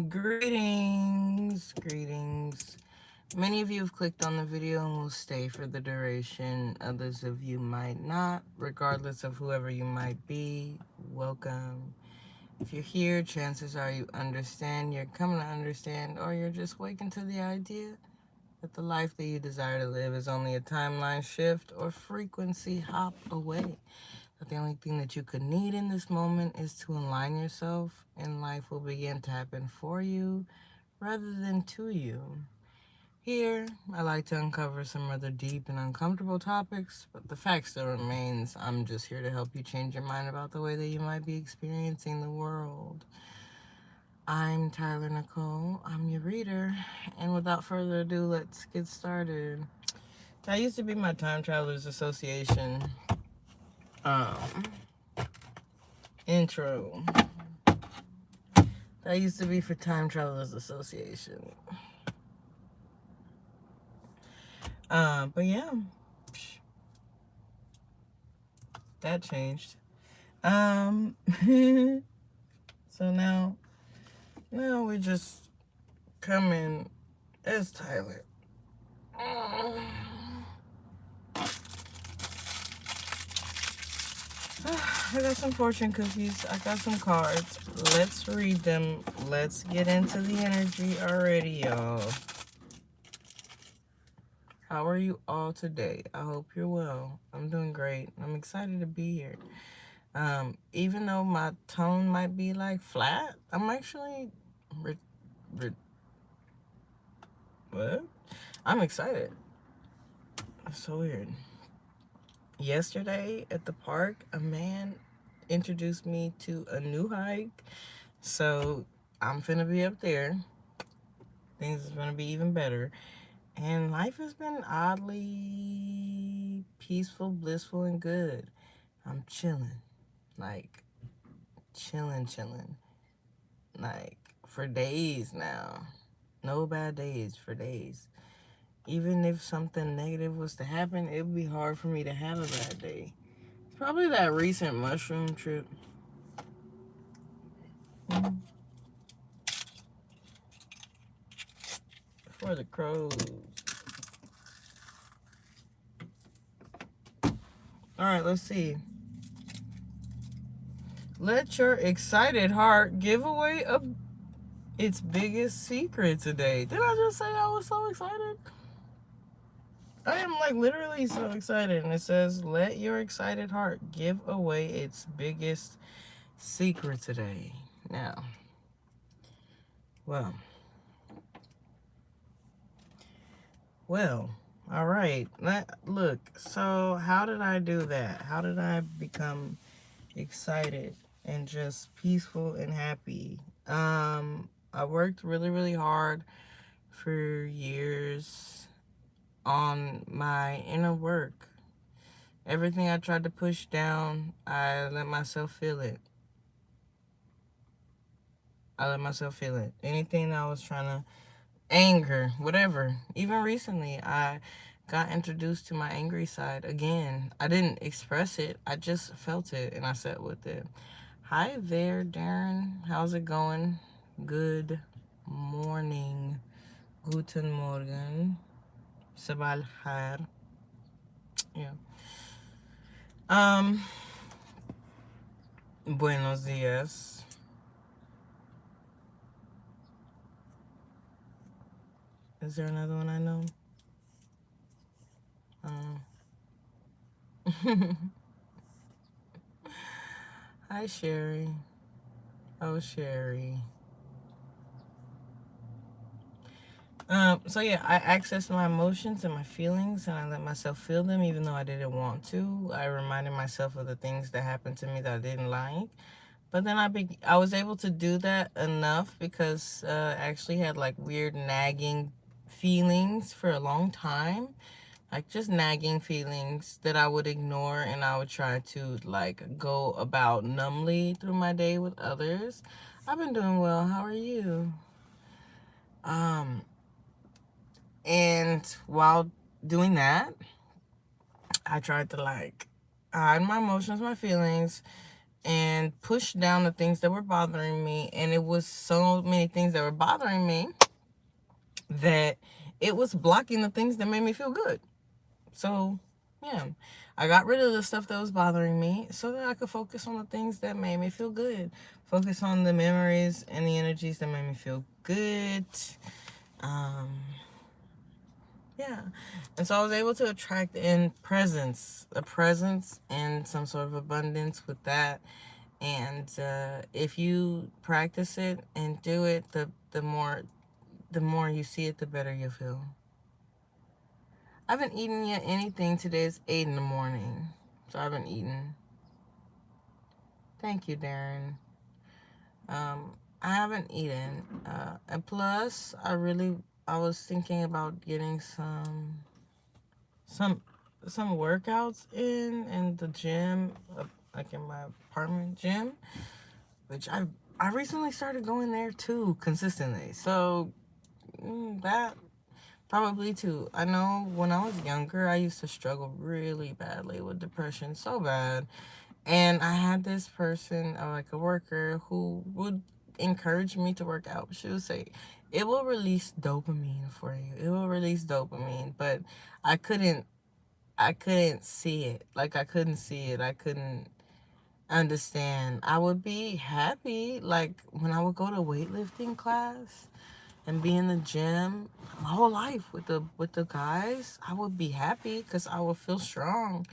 Greetings. Many of you have clicked on the video and will stay for the duration. Others of you might not. Regardless of whoever you might be, welcome. If you're here, chances are you understand, you're coming to understand, or you're just waking to the idea that the life that you desire to live is only a timeline shift or frequency hop away. That the only thing that you could need in this moment is to align yourself, and life will begin to happen for you rather than to you. Here, I like to uncover some rather deep and uncomfortable topics, but the fact still remains I'm just here to help you change your mind about the way that you might be experiencing the world. I'm TylerNycole, I'm your reader, and without further ado, let's get started. That used to be my Time Travelers Association um, intro. That used to be for Time Travelers Association. But yeah, that changed. So now we just come in as Tyler. I got some fortune cookies. I got some cards. Let's read them. Let's get into the energy already, y'all. How are you all today? I hope you're well. I'm doing great. I'm excited to be here. Even though my tone might be like flat, I'm actually what? I'm excited. It's so weird. Yesterday at the park, a man introduced me to a new hike. So I'm finna be up there. Things is gonna be even better. And life has been oddly peaceful, blissful, and good. I'm chilling. Like, chilling. Like, for days now. No bad days for days. Even if something negative was to happen, it would be hard for me to have a bad day. It's probably that recent mushroom trip. For the crows. Alright, let's see. Let your excited heart give away its biggest secret today. Did I just say I was so excited? I am like literally so excited. And it says, let your excited heart give away its biggest secret today. Now, well, all right. Look, so how did I do that? How did I become excited and just peaceful and happy? I worked really hard for years on my inner work. Everything I tried to push down, I let myself feel it. Anything that I was trying to anger, whatever. Even recently, I got introduced to my angry side again. I didn't express it. I just felt it and I sat with it. Hi there, Darren. How's it going? Good morning. Guten Morgen. Sabah al-khair. Yeah. Buenos dias. Is there another one I know? Hi, Sherry. Oh, Sherry. So yeah, I accessed my emotions and my feelings, and I let myself feel them even though I didn't want to. I reminded myself of the things that happened to me that I didn't like. But then I was able to do that enough because I actually had like weird nagging feelings for a long time. Like just nagging feelings that I would ignore, and I would try to like go about numbly through my day with others. I've been doing well. How are you? And while doing that, I tried to like hide my emotions, my feelings, and push down the things that were bothering me. And it was so many things that were bothering me that it was blocking the things that made me feel good. So, yeah, I got rid of the stuff that was bothering me so that I could focus on the things that made me feel good. Focus on the memories and the energies that made me feel good. Um, yeah. And so I was able to attract in a presence and some sort of abundance with that. And if you practice it and do it, the more you see it, the better you feel. I haven't eaten yet anything. Today is 8 in the morning. So I haven't eaten. Thank you, Darren. I haven't eaten. And plus, I was thinking about getting some, some workouts in the gym, like in my apartment gym, which I recently started going there too, consistently. So that probably too. I know when I was younger, I used to struggle really badly with depression, so bad. And I had this person, like a worker, who would encourage me to work out. She would say, it will release dopamine for you. It will release dopamine. But I couldn't, I couldn't see it. Like, I couldn't see it. I couldn't understand. I would be happy, like, when I would go to weightlifting class and be in the gym my whole life with the guys. I would be happy because I would feel strong.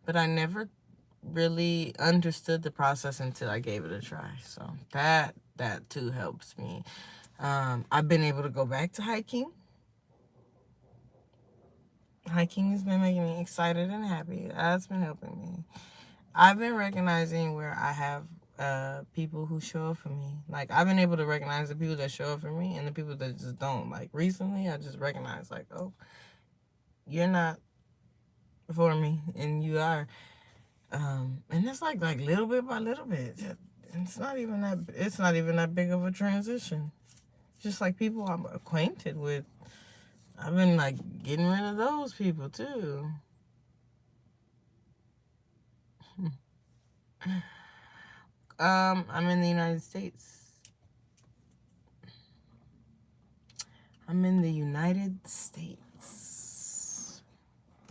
But I never really understood the process until I gave it a try. So that too helps me. I've been able to go back to hiking. Hiking has been making me excited and happy. That's been helping me. I've been recognizing where I have people who show up for me. Like, I've been able to recognize the people that show up for me and the people that just don't. Like, recently, I just recognized, like, oh, you're not for me, and you are. And it's like little bit by little bit. It's not even that big of a transition. Just like people I'm acquainted with, I've been like getting rid of those people too. I'm in the United States. I'm in the United States.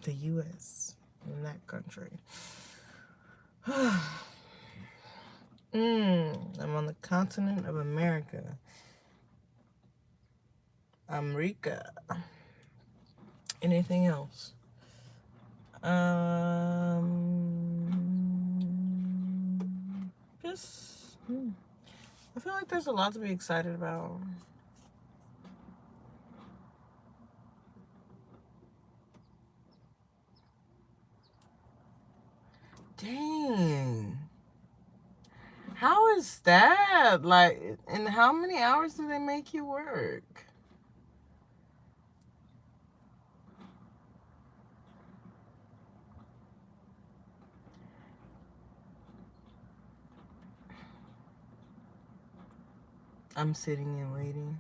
The US. In that country. I'm on the continent of America. America. Anything else? Just, I feel like there's a lot to be excited about. Dang. How is that? Like, and how many hours do they make you work? I'm sitting and waiting.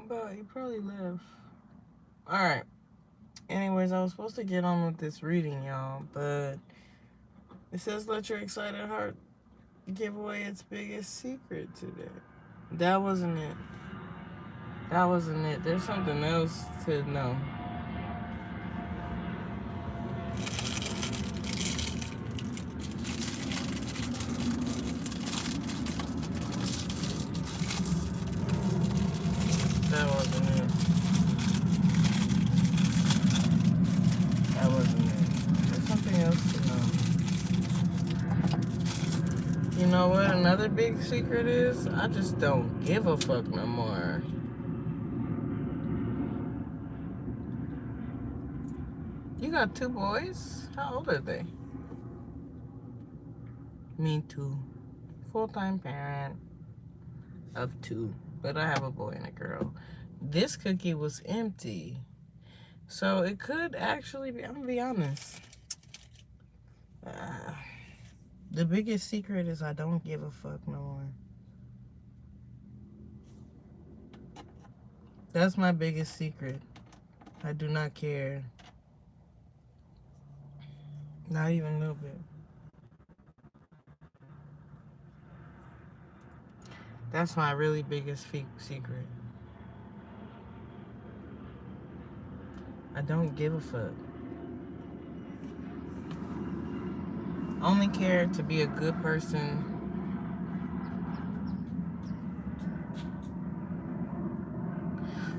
But he probably left. Alright. Anyways, I was supposed to get on with this reading, y'all, but it says let your excited heart give away its biggest secret today. That wasn't it. That wasn't it. There's something else to know. That wasn't it. That wasn't it. There's something else to know. You know what another big secret is? I just don't give a fuck no more. You got two boys? How old are they? Me too. Full-time parent of two. But I have a boy and a girl. This cookie was empty. So it could actually be, I'm gonna be honest. Uh, the biggest secret is I don't give a fuck no more. That's my biggest secret. I do not care. Not even a little bit. That's my really biggest secret. I don't give a fuck. Only care to be a good person.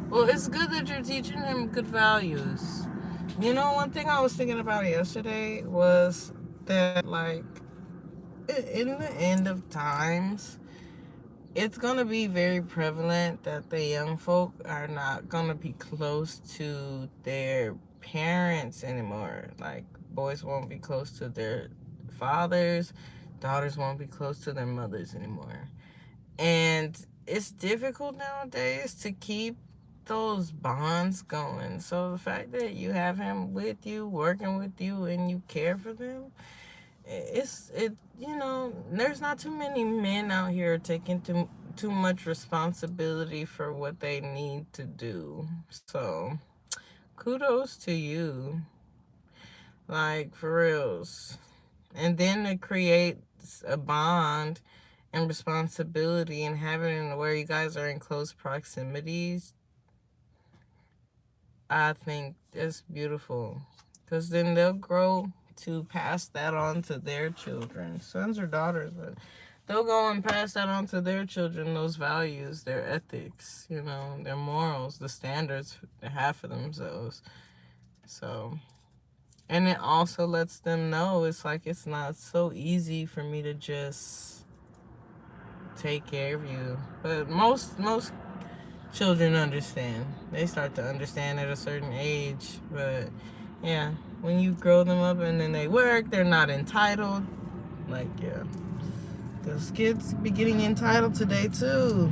Well, it's good that you're teaching him good values. You know, one thing I was thinking about yesterday was that, like, in the end of times, it's going to be very prevalent that the young folk are not going to be close to their parents anymore. Like, boys won't be close to their fathers, daughters won't be close to their mothers anymore. And it's difficult nowadays to keep those bonds going. So the fact that you have him with you, working with you, and you care for them, there's not too many men out here taking too much responsibility for what they need to do. So kudos to you, like, for reals. And then to create a bond and responsibility and having it where you guys are in close proximities, I think it's beautiful. Because then they'll grow to pass that on to their children, sons or daughters, but they'll go and pass that on to their children, those values, their ethics, their morals, the standards they have for themselves. So, and it also lets them know it's like it's not so easy for me to just take care of you. But most children understand. They start to understand at a certain age. But yeah, when you grow them up and then they work, they're not entitled. Like, yeah, because kids be getting entitled today too.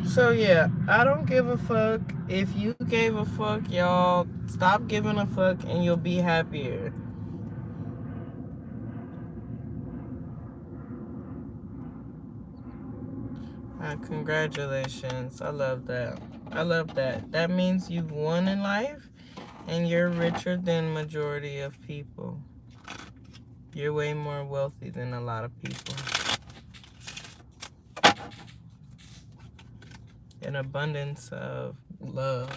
So yeah, I don't give a fuck. If you gave a fuck, y'all, stop giving a fuck and you'll be happier. Congratulations. I love that. I love that. That means you've won in life and you're richer than majority of people. You're way more wealthy than a lot of people. An abundance of love,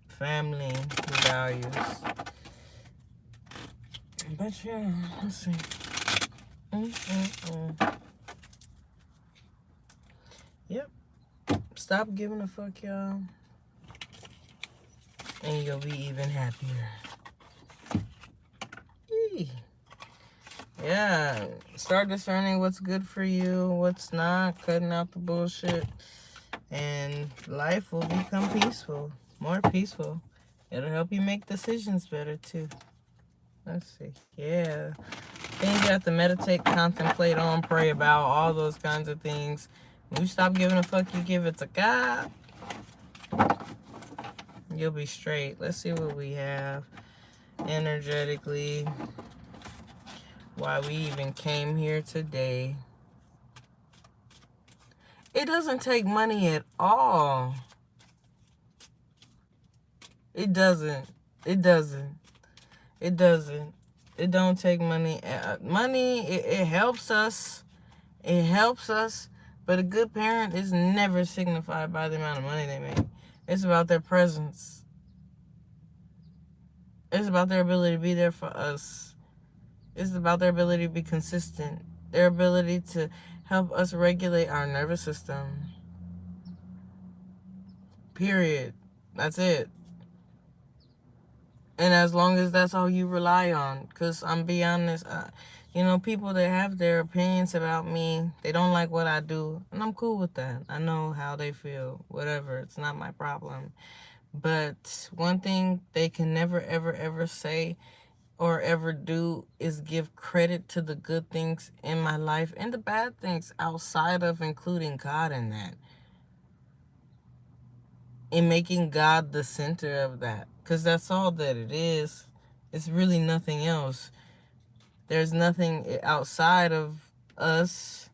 family, values. But yeah, let's see. Yep. Stop giving a fuck, y'all. And you'll be even happier. Eee. Yeah. Start discerning what's good for you, what's not, cutting out the bullshit. And life will become peaceful, more peaceful. It'll help you make decisions better too. Let's see. Yeah. Things you have to meditate, contemplate on, pray about, all those kinds of things. When you stop giving a fuck, you give it to God, you'll be straight. Let's see what we have energetically. Why we even came here today. It doesn't take money at all. It doesn't. It doesn't. It doesn't. It don't take money. Money, it helps us. It helps us. But a good parent is never signified by the amount of money they make. It's about their presence. It's about their ability to be there for us. It's about their ability to be consistent. Their ability to help us regulate our nervous system. Period. That's it. And as long as that's all you rely on, because I'm be honest, people that have their opinions about me, they don't like what I do, and I'm cool with that. I know how they feel, whatever. It's not my problem. But one thing they can never, ever, ever say or ever do is give credit to the good things in my life and the bad things outside of including God in that. And making God the center of that. Because that's all that it is. It's really nothing else. There's nothing outside of us.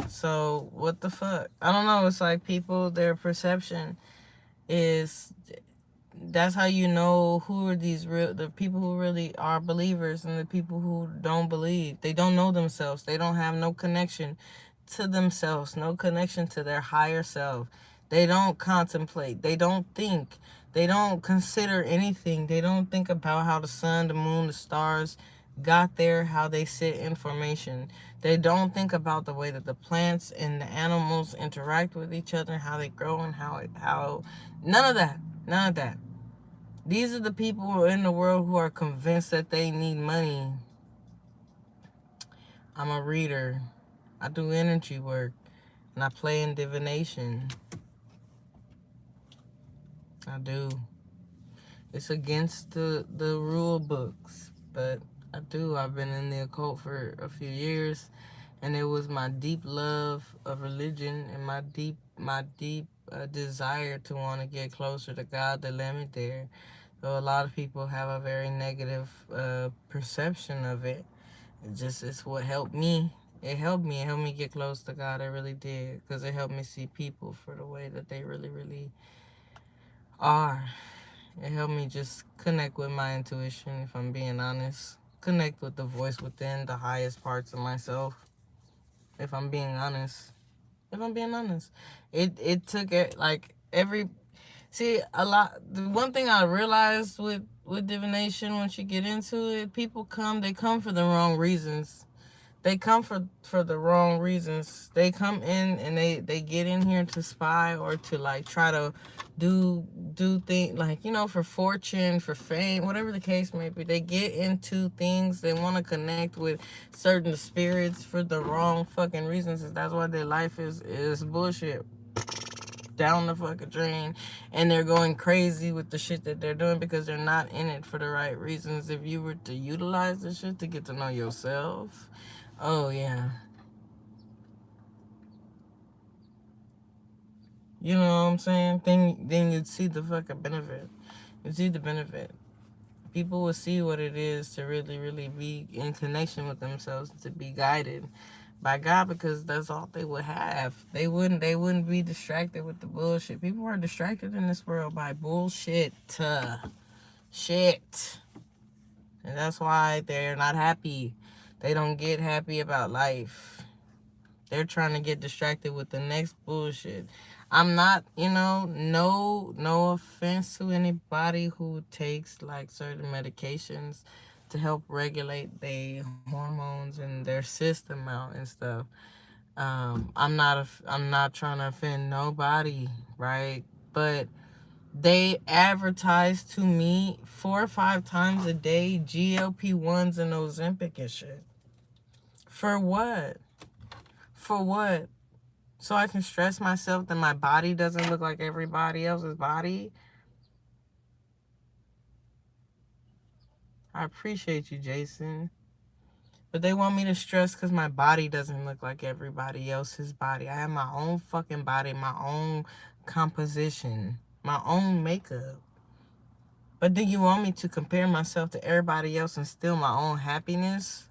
So, what the fuck? I don't know. It's like people, their perception is that's how you know who are the people who really are believers and the people who don't believe. They don't know themselves. They don't have no connection to themselves, no connection to their higher self. They don't contemplate. They don't think. They don't consider anything. They don't think about how the sun, the moon, the stars got there, how they sit in formation. They don't think about the way that the plants and the animals interact with each other, how they grow, and how none of that. None of that. These are the people in the world who are convinced that they need money. I'm a reader. I do energy work. And I play in divination. I do. It's against the rule books. But I do. I've been in the occult for a few years. And it was my deep love of religion and my deep desire to want to get closer to God that led me there. So a lot of people have a very negative perception of it. It's what helped me. It helped me. It helped me get close to God. It really did, because it helped me see people for the way that they really, really are. It helped me just connect with my intuition, if I'm being honest. Connect with the voice within the highest parts of myself, if I'm being honest. If I'm being honest, it took it like every see a lot. The one thing I realized with divination, once you get into it, people they come for the wrong reasons. They come for the wrong reasons. They come in and they get in here to spy or to like try to do things like, for fortune, for fame, whatever the case may be. They get into things. They want to connect with certain spirits for the wrong fucking reasons. That's why their life is bullshit, down the fucking drain, and they're going crazy with the shit that they're doing because they're not in it for the right reasons. If you were to utilize this shit to get to know yourself, oh yeah, you know what I'm saying? Then you'd see the fucking benefit. You'd see the benefit. People will see what it is to really, really be in connection with themselves, to be guided by God, because that's all they would have. They wouldn't be distracted with the bullshit. People are distracted in this world by bullshit. Shit. And that's why they're not happy. They don't get happy about life. They're trying to get distracted with the next bullshit. I'm not, no offense to anybody who takes like certain medications to help regulate their hormones and their system out and stuff. I'm not trying to offend nobody, right? But they advertise to me 4 or 5 times a day GLP-1s and Ozempic and shit. For what? For what? So I can stress myself that my body doesn't look like everybody else's body? I appreciate you, Jason. But they want me to stress because my body doesn't look like everybody else's body. I have my own fucking body, my own composition, my own makeup. But then you want me to compare myself to everybody else and steal my own happiness?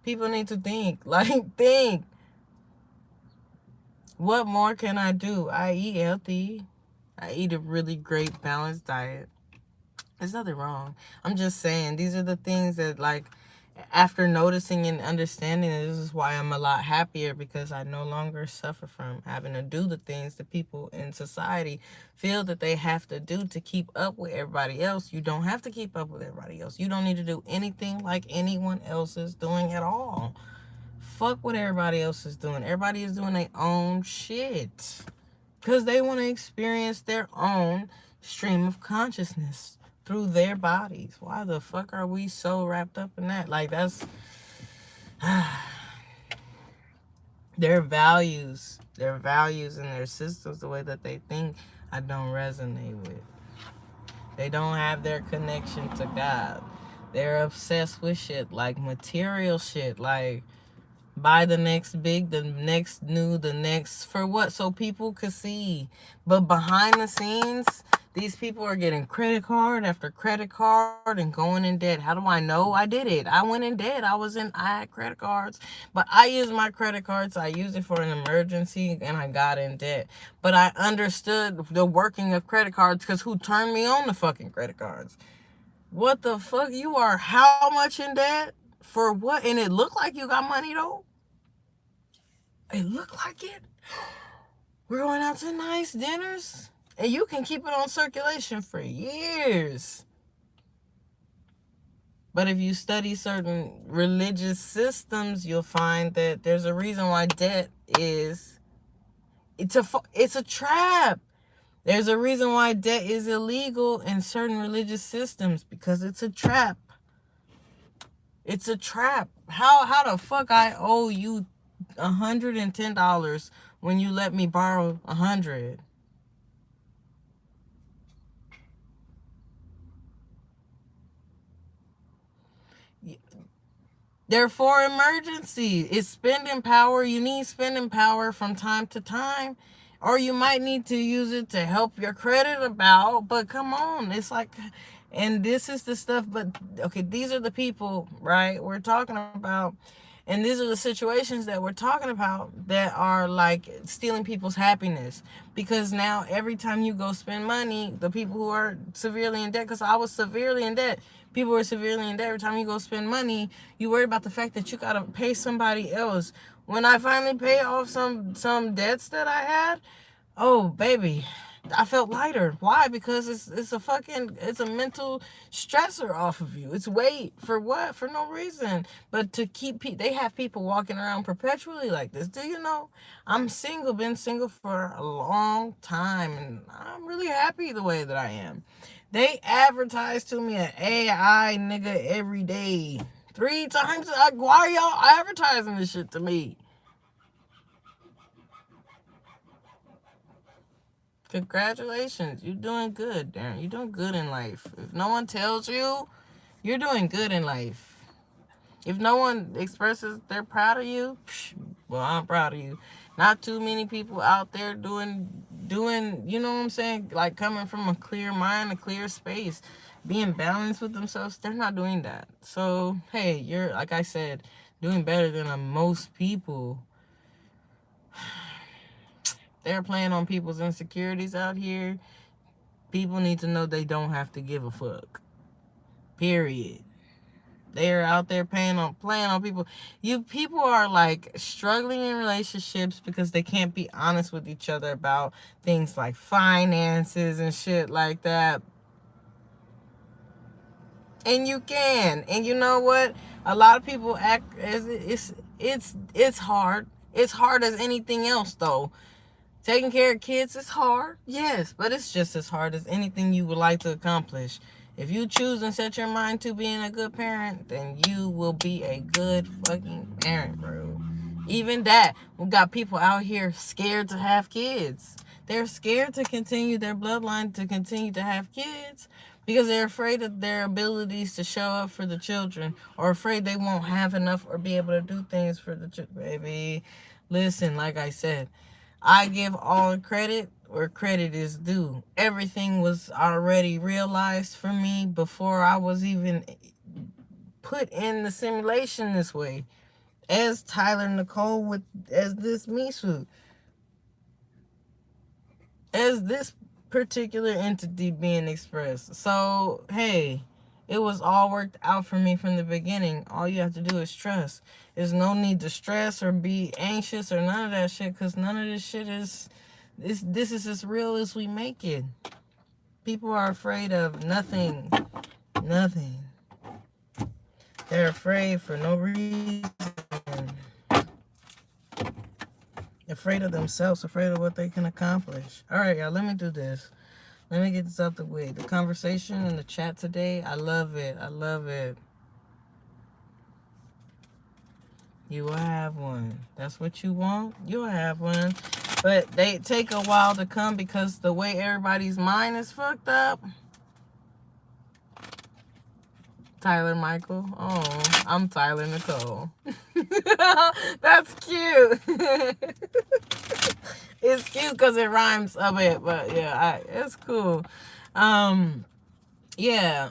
People need to think. Like, think. What more can I do? I eat healthy. I eat a really great balanced diet. There's nothing wrong. I'm just saying, these are the things that, like, after noticing and understanding, this is why I'm a lot happier, because I no longer suffer from having to do the things that people in society feel that they have to do to keep up with everybody else. You don't have to keep up with everybody else. You don't need to do anything like anyone else is doing at all. Fuck what everybody else is doing. Everybody is doing their own shit because they want to experience their own stream of consciousness through their bodies. Why the fuck are we so wrapped up in that? Like, that's their values and their systems, the way that they think, I don't resonate with. They don't have their connection to God. They're obsessed with shit, like material shit, like buy the next big, the next new, the next for what? So people could see. But behind the scenes, These people are getting credit card after credit card and going in debt. How do I know? I did it. I went in debt. I had credit cards, but I used my credit cards. I used it for an emergency and I got in debt. But I understood the working of credit cards because who turned me on to fucking credit cards? What the fuck? You are how much in debt? For what? And it looked like you got money though. It looked like it. We're going out to nice dinners. And you can keep it on circulation for years. But if you study certain religious systems, you'll find that there's a reason why debt is it's a trap. There's a reason why debt is illegal in certain religious systems because it's a trap. It's a trap. How the fuck I owe you $110 when you let me borrow $100? They're for emergency. It's spending power. You need spending power from time to time. Or you might need to use it to help your credit about. But come on. It's like, and this is the stuff. But okay, these are the people, right? We're talking about. And these are the situations that we're talking about that are like stealing people's happiness. Because now every time you go spend money, the people who are severely in debt, because I was severely in debt, people who are severely in debt, every time you go spend money, you worry about the fact that you got to pay somebody else. When I finally pay off some debts that I had, oh, baby, I felt lighter. Why? Because it's a mental stressor off of you. It's weight for what? For no reason. But to keep they have people walking around perpetually like this. Do you know? I'm single, been single for a long time, and I'm really happy the way that I am. They advertise to me an AI nigga every day. 3 times. Like, why are y'all advertising this shit to me? Congratulations. You're doing good, Darren. You're doing good in life. If no one tells you, you're doing good in life. If no one expresses they're proud of you, well, I'm proud of you. Not too many people out there doing, you know what I'm saying? Like coming from a clear mind, a clear space, being balanced with themselves. They're not doing that. So, hey, you're, like I said, doing better than most people. They're playing on people's insecurities out here. People need to know they don't have to give a fuck. Period. They're out there playing on people. People are like struggling in relationships because they can't be honest with each other about things like finances and shit like that. And you can. And you know what? A lot of people act as it's hard. It's hard as anything else though. Taking care of kids is hard, yes, but it's just as hard as anything you would like to accomplish. If you choose and set your mind to being a good parent, then you will be a good fucking parent, bro. Even that, we got people out here scared to have kids. They're scared to continue their bloodline, to continue to have kids, because they're afraid of their abilities to show up for the children, or afraid they won't have enough or be able to do things for the children. Baby, listen, like I said, I give all credit where credit is due. Everything was already realized for me before I was even put in the simulation this way. As TylerNycole as this Misu. As this particular entity being expressed. So, hey, it was all worked out for me from the beginning. All you have to do is trust. There's no need to stress or be anxious or none of that shit, because none of this shit this is as real as we make it. People are afraid of nothing. Nothing. They're afraid for no reason. Afraid of themselves, afraid of what they can accomplish. All right, y'all, let me do this. Let me get this out the way. The conversation in the chat today, I love it. I love it. You will have one. That's what you want? You'll have one. But they take a while to come because the way everybody's mind is fucked up. TylerNycole. Oh, I'm TylerNycole. That's cute. It's cute because it rhymes a bit, but yeah, it's cool. Yeah,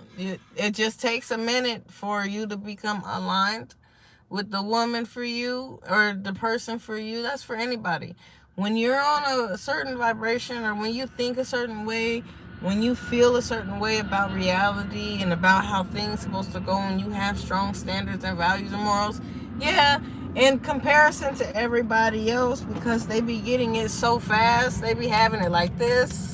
it just takes a minute for you to become aligned with the woman for you or the person for you. That's for anybody. When you're on a certain vibration, or when you think a certain way, when you feel a certain way about reality and about how things supposed to go, and you have strong standards and values and morals, yeah, in comparison to everybody else, because they be getting it so fast, they be having it like this.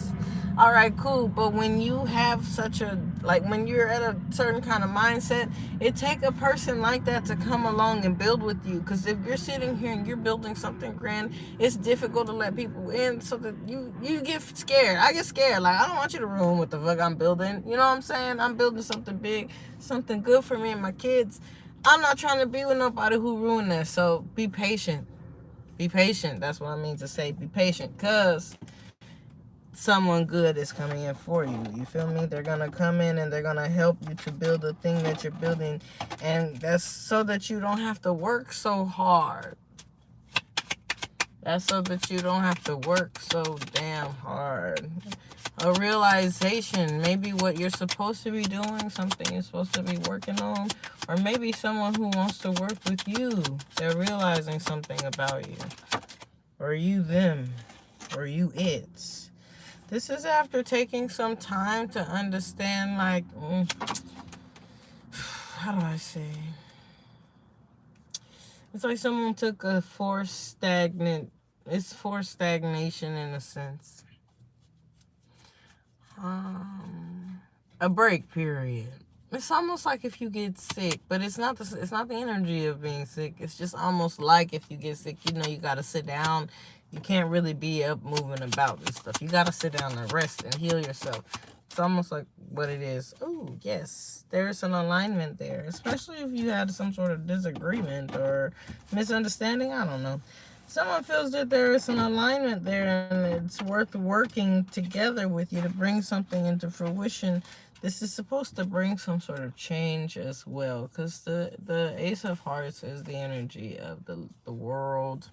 All right, cool. But when you have such a, like, when you're at a certain kind of mindset, it take a person like that to come along and build with you. Because if you're sitting here and you're building something grand, it's difficult to let people in, so that you get scared. I get scared. Like, I don't want you to ruin what the fuck I'm building. You know what I'm saying? I'm building something big, something good for me and my kids. I'm not trying to be with nobody who ruined that. So be patient. Be patient. That's what I mean to say. Be patient. Because someone good is coming in for you. You feel me? They're gonna come in and they're gonna help you to build the thing that you're building, and that's so that you don't have to work so hard. That's so that you don't have to work so damn hard. A realization, maybe what you're supposed to be doing, something you're supposed to be working on, or maybe someone who wants to work with you. They're realizing something about you, or you them, or you it. This is after taking some time to understand, like, how do I say? It's like someone took it's forced stagnation in a sense. A break period. It's almost like if you get sick, but it's not the energy of being sick. It's just almost like if you get sick, you gotta sit down. You can't really be up moving about and stuff. You gotta sit down and rest and heal yourself. It's almost like what it is. Oh, yes, there's an alignment there, especially if you had some sort of disagreement or misunderstanding. I don't know. Someone feels that there is an alignment there, and it's worth working together with you to bring something into fruition. This is supposed to bring some sort of change as well, because the Ace of Hearts is the energy of the world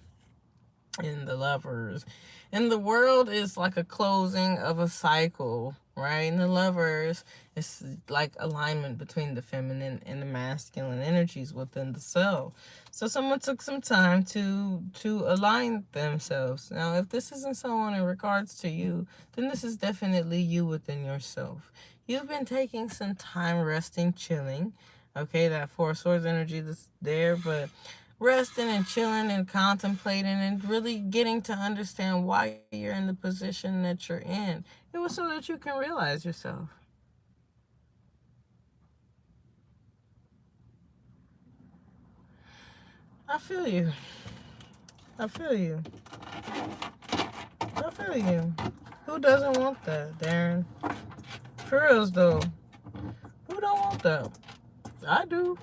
and the lovers. And the world is like a closing of a cycle, right? And the lovers is like alignment between the feminine and the masculine energies within the self. So someone took some time to align themselves. Now, if this isn't someone in regards to you, then this is definitely you within yourself. You've been taking some time resting, chilling. Okay, that Four of Swords energy that's there, but resting and chilling and contemplating and really getting to understand why you're in the position that you're in. It was so that you can realize yourself. I feel you. I feel you. I feel you. Who doesn't want that, Darren? For reals though. Who don't want that? I do.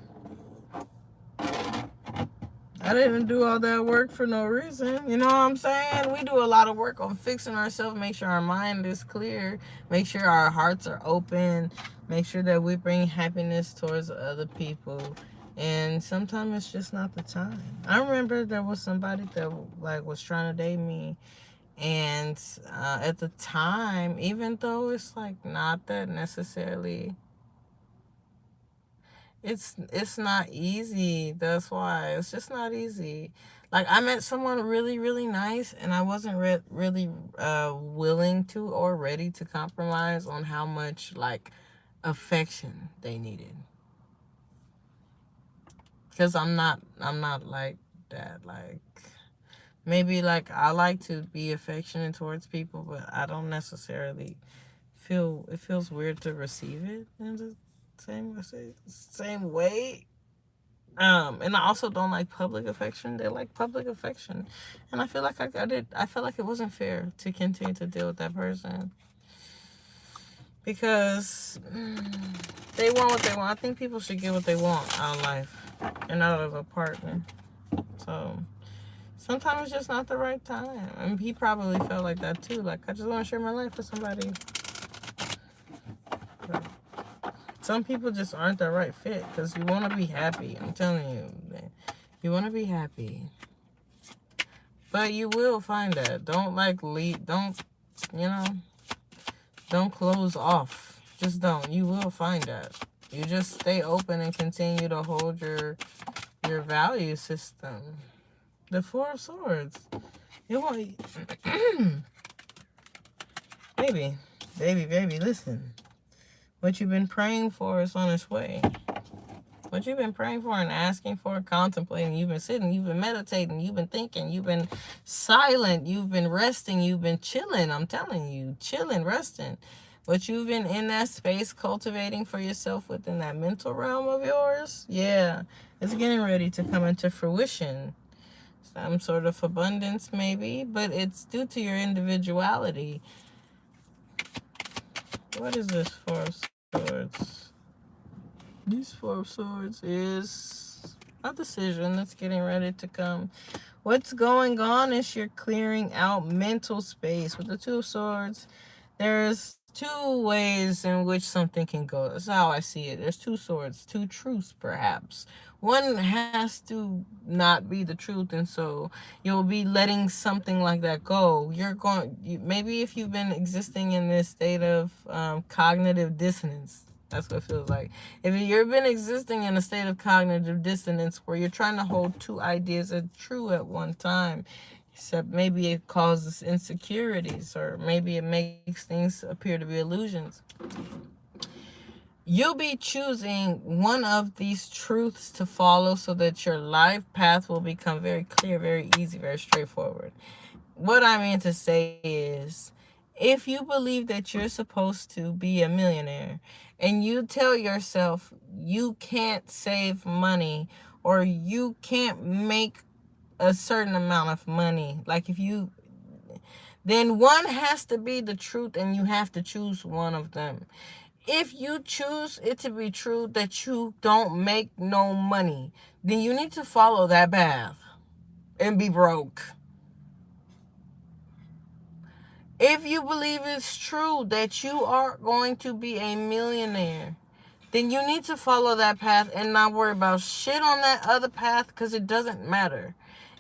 I didn't do all that work for no reason. You know what I'm saying? We do a lot of work on fixing ourselves, make sure our mind is clear, make sure our hearts are open, make sure that we bring happiness towards other people. And sometimes it's just not the time. I remember there was somebody that like was trying to date me, and at the time, even though it's like not that necessarily, it's not easy. That's why it's just not easy. Like, I met someone really really nice, and I wasn't really willing to or ready to compromise on how much like affection they needed, because I'm not like that. Like, maybe like I like to be affectionate towards people, but I don't necessarily feel it feels weird to receive it in the same way. And I also don't like public affection. They like public affection, and I feel like I felt like it wasn't fair to continue to deal with that person, because they want what they want. I think people should get what they want out of life and out of a partner. So sometimes it's just not the right time, and he probably felt like that too. Like, I just want to share my life with somebody. But some people just aren't the right fit, because you want to be happy. I'm telling you, man. You want to be happy. But you will find that. Don't like leave. Don't, you know. Don't close off. Just don't. You will find that. You just stay open and continue to hold your value system. The Four of Swords. You want baby, listen. What you've been praying for is on its way. What you've been praying for and asking for, contemplating, you've been sitting, you've been meditating, you've been thinking, you've been silent, you've been resting, you've been chilling. I'm telling you, chilling, resting. But you've been in that space cultivating for yourself within that mental realm of yours. Yeah, it's getting ready to come into fruition. Some sort of abundance maybe, but it's due to your individuality. What is this Four of Swords? This Four of Swords is a decision that's getting ready to come. What's going on is you're clearing out mental space. With the Two of Swords, there's two ways in which something can go. That's how I see it. There's two swords, two truths, perhaps. One has to not be the truth, and so you'll be letting something like that go. Maybe if you've been existing in this state of cognitive dissonance, that's what it feels like. If you've been existing in a state of cognitive dissonance where you're trying to hold two ideas as true at one time, except maybe it causes insecurities, or maybe it makes things appear to be illusions. You'll be choosing one of these truths to follow so that your life path will become very clear, very easy, very straightforward. What I mean to say is, if you believe that you're supposed to be a millionaire and you tell yourself you can't save money or you can't make a certain amount of money, then one has to be the truth and you have to choose one of them. If you choose it to be true that you don't make no money, then you need to follow that path and be broke. If you believe it's true that you are going to be a millionaire, then you need to follow that path and not worry about shit on that other path, because it doesn't matter.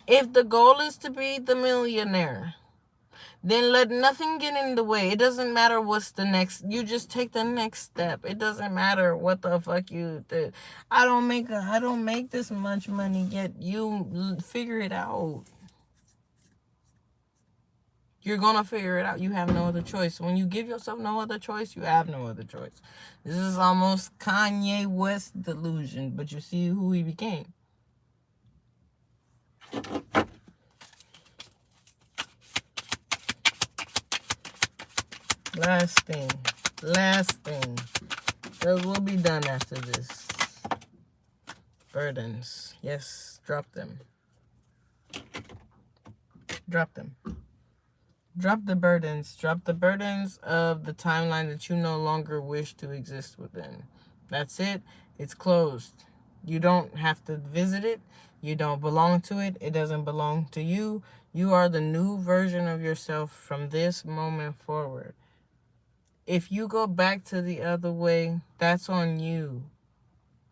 If the goal is to be the millionaire, then let nothing get in the way. It doesn't matter what's the next. You just take the next step. It doesn't matter what the fuck you did. I don't make this much money yet. You figure it out. You're gonna figure it out. You have no other choice. When you give yourself no other choice, you have no other choice. This is almost Kanye West delusion, but you see who he became. Last thing, because we'll be done after this. Burdens, yes, drop them. Drop them. Drop the burdens. Drop the burdens of the timeline that you no longer wish to exist within. That's it. It's closed. You don't have to visit it. You don't belong to it. It doesn't belong to you. You are the new version of yourself from this moment forward. If you go back to the other way, that's on you.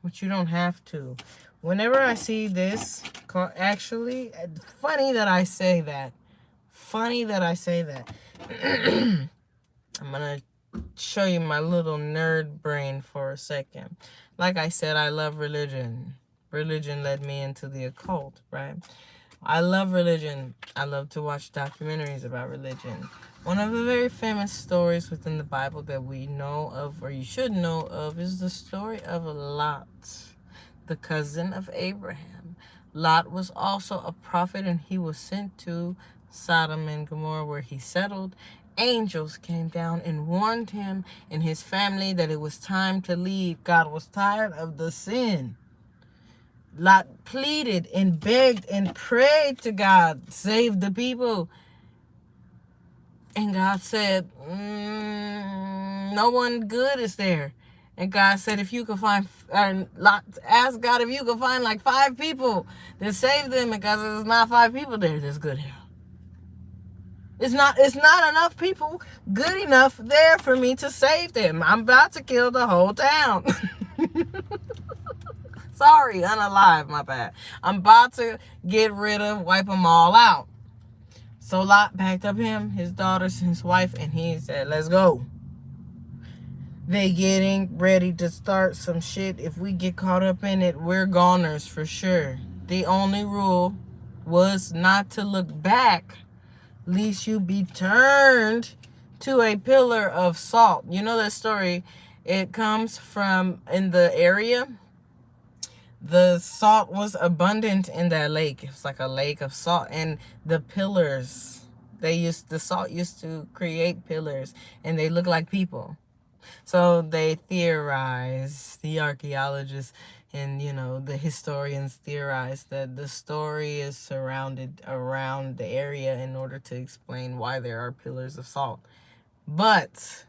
But you don't have to. Whenever I see this, actually, funny that I say that. I'm gonna show you my little nerd brain for a second. Like I said, I love religion. Religion led me into the occult, right? I love religion. I love to watch documentaries about religion. One of the very famous stories within the Bible that we know of, or you should know of, is the story of Lot, the cousin of Abraham. Lot was also a prophet, and he was sent to Sodom and Gomorrah, where he settled. Angels came down and warned him and his family that it was time to leave. God was tired of the sin. Lot pleaded and begged and prayed to God, save the people. And God said, no one good is there. And God said, if you could find, Lot asked God if you could find like 5 people, then save them. And God said, there's not 5 people there that's good here. It's not enough people good enough there for me to save them. I'm about to kill the whole town. Sorry, unalive, my bad. I'm about to wipe them all out. So Lot packed up him, his daughters, his wife, and he said, let's go. They getting ready to start some shit. If we get caught up in it, we're goners for sure. The only rule was not to look back, lest you be turned to a pillar of salt. You know that story? It comes from in the area. The salt was abundant in that lake. It was like a lake of salt, and the pillars, the salt used to create pillars, and they look like people. So they theorize, the archaeologists and, the historians theorize that the story is surrounded around the area in order to explain why there are pillars of salt. But,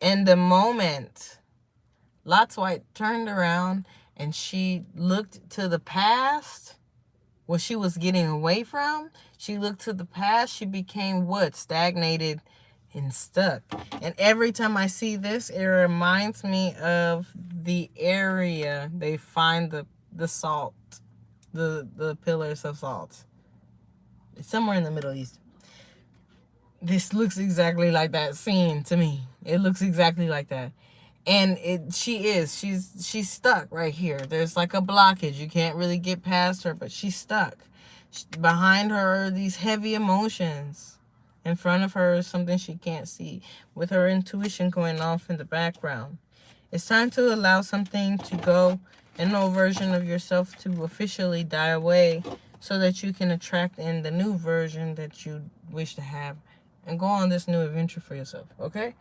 in the moment, Lot's wife turned around and she looked to the past, what she was getting away from. She looked to the past. She became what? Stagnated and stuck. And every time I see this, it reminds me of the area they find the salt, the pillars of salt. It's somewhere in the Middle East. This looks exactly like that scene to me. It looks exactly like that. And she's stuck right here. There's like a blockage. You can't really get past her, but she's stuck. Behind her are these heavy emotions. In front of her is something she can't see, with her intuition going off in the background. It's time to allow something to go, an old version of yourself to officially die away, so that you can attract in the new version that you wish to have, and go on this new adventure for yourself, okay?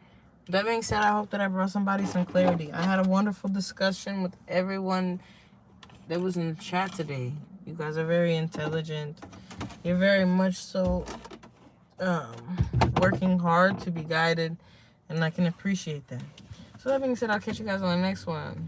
That being said, I hope that I brought somebody some clarity. I had a wonderful discussion with everyone that was in the chat today. You guys are very intelligent. You're very much so working hard to be guided, and I can appreciate that. So that being said, I'll catch you guys on the next one.